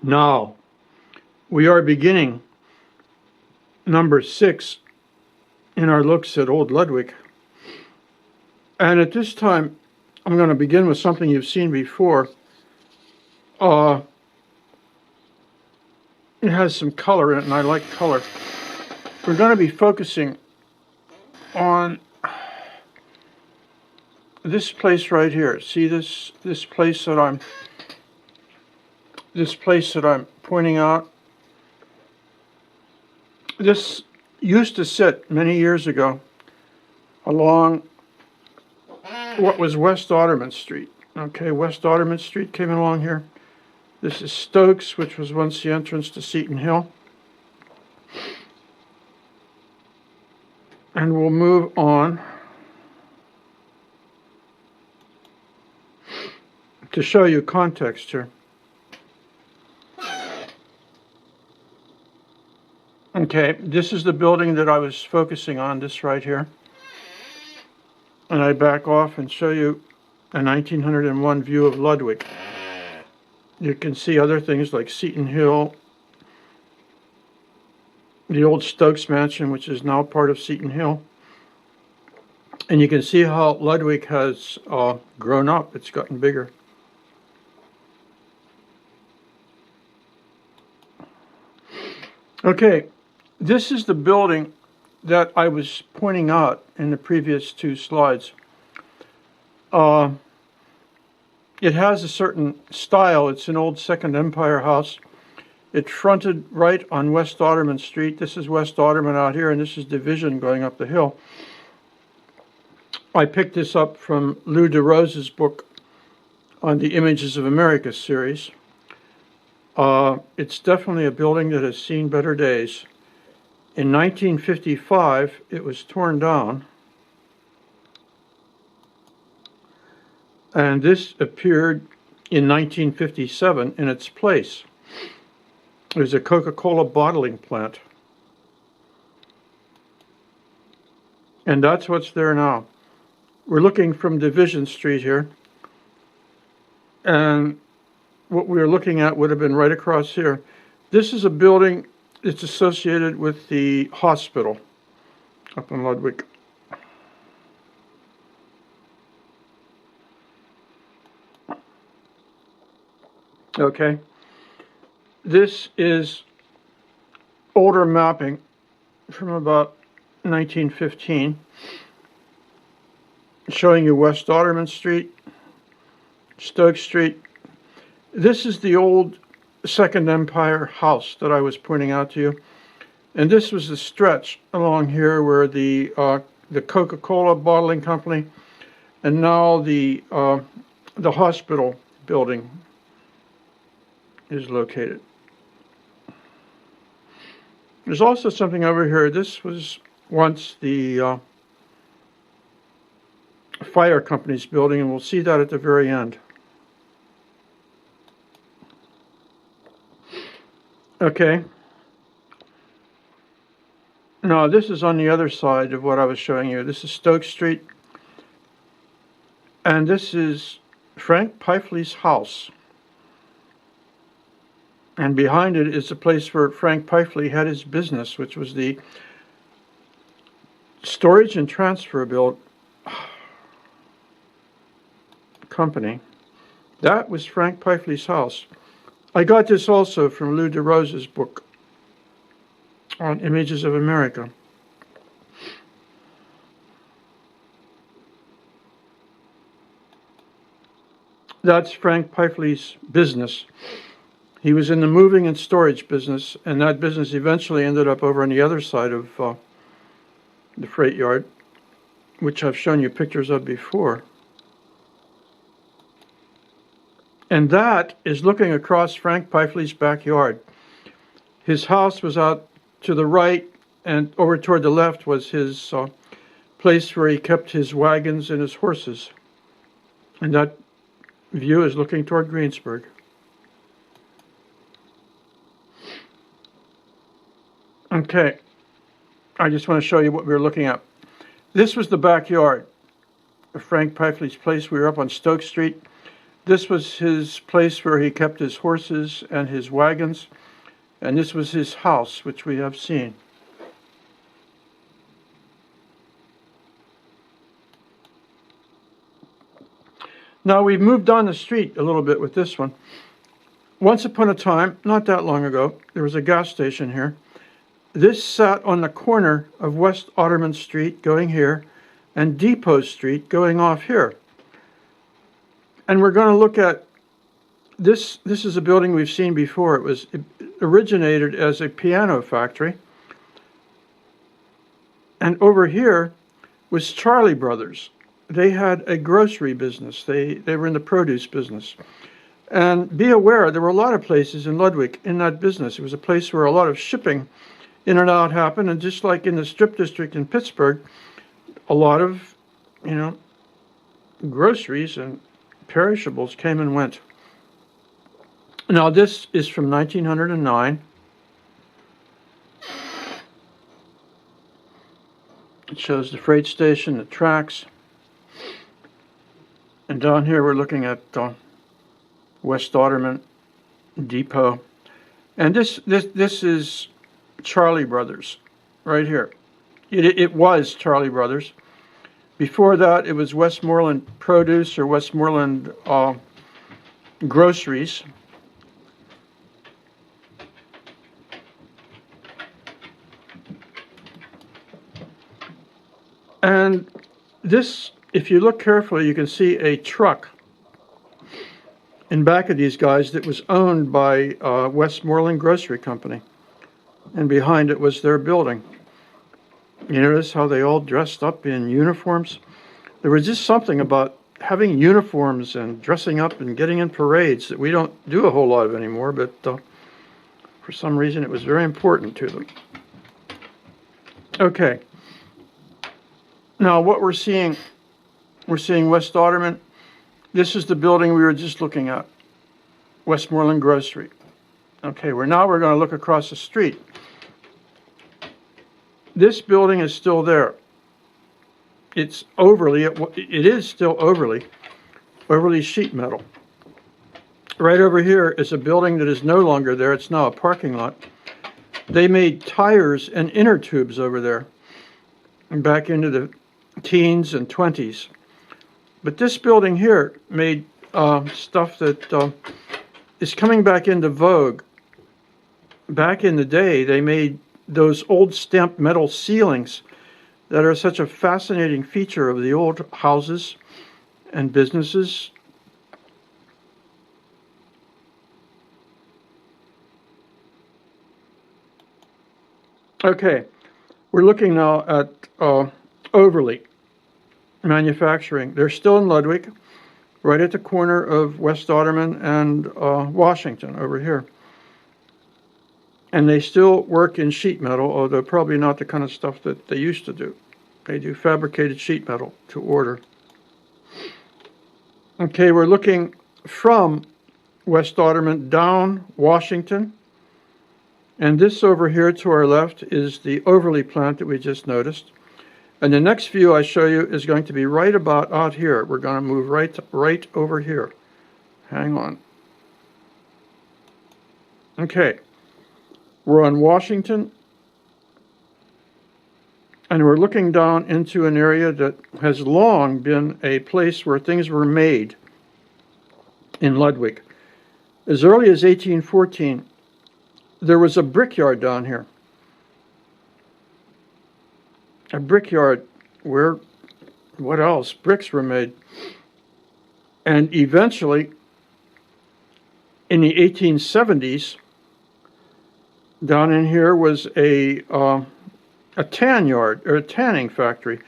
Now, we are beginning number 6 in our looks at Old Ludwick. And at this time, I'm going to begin with something you've seen before. It has some color in it, and I like color. We're going to be focusing on this place right here. See this place that I'm pointing out? This used to sit many years ago along what was West Otterman Street. Okay, West Otterman Street came along here. This is Stokes, which was once the entrance to Seton Hill. And we'll move on to show you context here. Okay, this is the building that I was focusing on, this right here. And I back off and show you a 1901 view of Ludwick. You can see other things like Seton Hill, the old Stokes Mansion, which is now part of Seton Hill. And you can see how Ludwick has grown up. It's gotten bigger. Okay, this is the building that I was pointing out in the previous 2 slides. It has a certain style. It's an old Second Empire house. It fronted right on West Otterman Street. This is West Otterman out here, and this is Division going up the hill. I picked this up from Lou DeRose's book on the Images of America series. It's definitely a building that has seen better days. In 1955, it was torn down. And this appeared in 1957 in its place. It was a CocaCola bottling plant. And that's what's there now. We're looking from Division Street here. And what we were looking at would have been right across here. This is a building that's associated with the hospital up in Ludwick. Okay, this is older mapping from about 1915, showing you West Otterman Street, Stoke Street. This is the old Second Empire house that I was pointing out to you, and this was the stretch along here where the Coca-Cola bottling company, and now the hospital building is located. There's also something over here. This was once the fire company's building, and we'll see that at the very end. Okay. Now this is on the other side of what I was showing you. This is Stokes Street, and this is Frank Pifley's house. And behind it is the place where Frank Pifley had his business, which was the storage and transfer build company. That was Frank Pifley's house. I got this also from Lou DeRose's book on Images of America. That's Frank Pifley's business. He was in the moving and storage business, and that business eventually ended up over on the other side of the freight yard, which I've shown you pictures of before. And that is looking across Frank Pifley's backyard. His house was out to the right, and over toward the left was his place where he kept his wagons and his horses. And that view is looking toward Greensburg. Okay, I just want to show you what we were looking at. This was the backyard of Frank Pifley's place. We were up on Stokes Street. This was his place where he kept his horses and his wagons, and this was his house, which we have seen. Now we've moved on the street a little bit with this one. Once upon a time, not that long ago, there was a gas station here. This sat on the corner of West Otterman Street going here and Depot Street going off here. And we're going to look at this. This is a building we've seen before. It originated as a piano factory. And over here was Charlie Brothers. They had a grocery business. They were in the produce business. And be aware, there were a lot of places in Ludwick in that business. It was a place where a lot of shipping in and out happened. And just like in the Strip District in Pittsburgh, a lot of, groceries and perishables came and went. Now this is from 1909. It shows the freight station, the tracks. And down here we're looking at West Otterman Depot. And this is Charlie Brothers right here. It was Charlie Brothers. Before that it was Westmoreland Produce or Westmoreland Groceries. And this, if you look carefully, you can see a truck in back of these guys that was owned by Westmoreland Grocery Company. And behind it was their building. You notice how they all dressed up in uniforms? There was just something about having uniforms and dressing up and getting in parades that we don't do a whole lot of anymore, but for some reason it was very important to them. Okay. Now what we're seeing West Otterman. This is the building we were just looking at, Westmoreland Grocery. Okay, now we're going to look across the street. This building is still there. It's Overlea. It is still Overlea Sheet Metal. Right over here is a building that is no longer there. It's now a parking lot. They made tires and inner tubes over there, and back into the teens and 20s. But this building here made stuff that is coming back into vogue. Back in the day, they made those old stamped metal ceilings that are such a fascinating feature of the old houses and businesses. Okay, we're looking now at Overlea Manufacturing. They're still in Ludwick, right at the corner of West Otterman and Washington over here. And they still work in sheet metal, although probably not the kind of stuff that they used to do. They do fabricated sheet metal to order. Okay, we're looking from West Otterman down Washington. And this over here to our left is the Overlea plant that we just noticed. And the next view I show you is going to be right about out here. We're going to move right over here. Hang on. Okay. We're on Washington. And we're looking down into an area that has long been a place where things were made in Ludwick. As early as 1814, there was a brickyard down here. A brickyard where, what else? Bricks were made. And eventually, in the 1870s, down in here was a tan yard, or a tanning factory,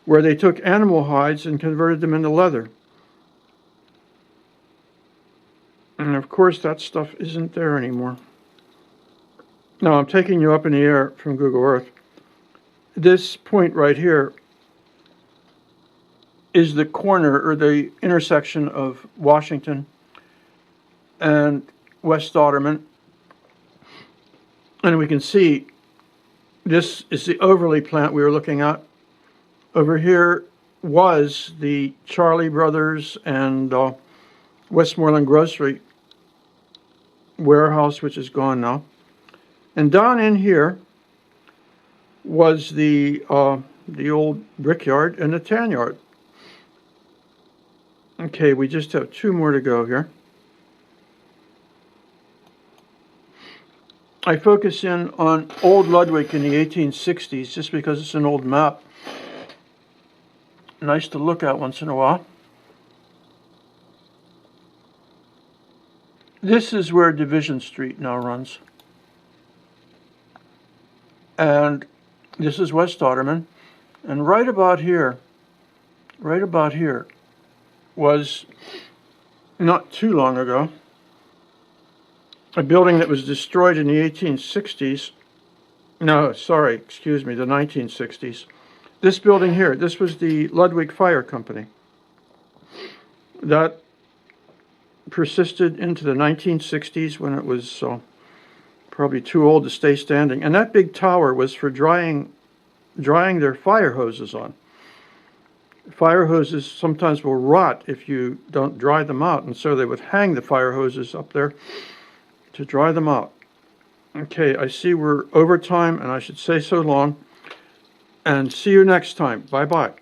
where they took animal hides and converted them into leather. And of course, that stuff isn't there anymore. Now, I'm taking you up in the air from Google Earth. This point right here is the corner or the intersection of Washington and West Otterman. And we can see this is the Overlea plant we were looking at. Over here was the Charlie Brothers and Westmoreland Grocery warehouse, which is gone now. And down in here was the old brickyard and the tan yard. Okay, we just have 2 more to go here. I focus in on old Ludwick in the 1860s just because it's an old map. Nice to look at once in a while. This is where Division Street now runs. And this is West Otterman. And right about here was, not too long ago, a building that was destroyed in the 1860s. No, sorry, excuse me, the 1960s. This building here, this was the Ludwick Fire Company. That persisted into the 1960s when it was probably too old to stay standing. And that big tower was for drying their fire hoses on. Fire hoses sometimes will rot if you don't dry them out, and so they would hang the fire hoses up there to dry them out. Okay, I see we're over time, and I should say so long. And see you next time. Bye-bye.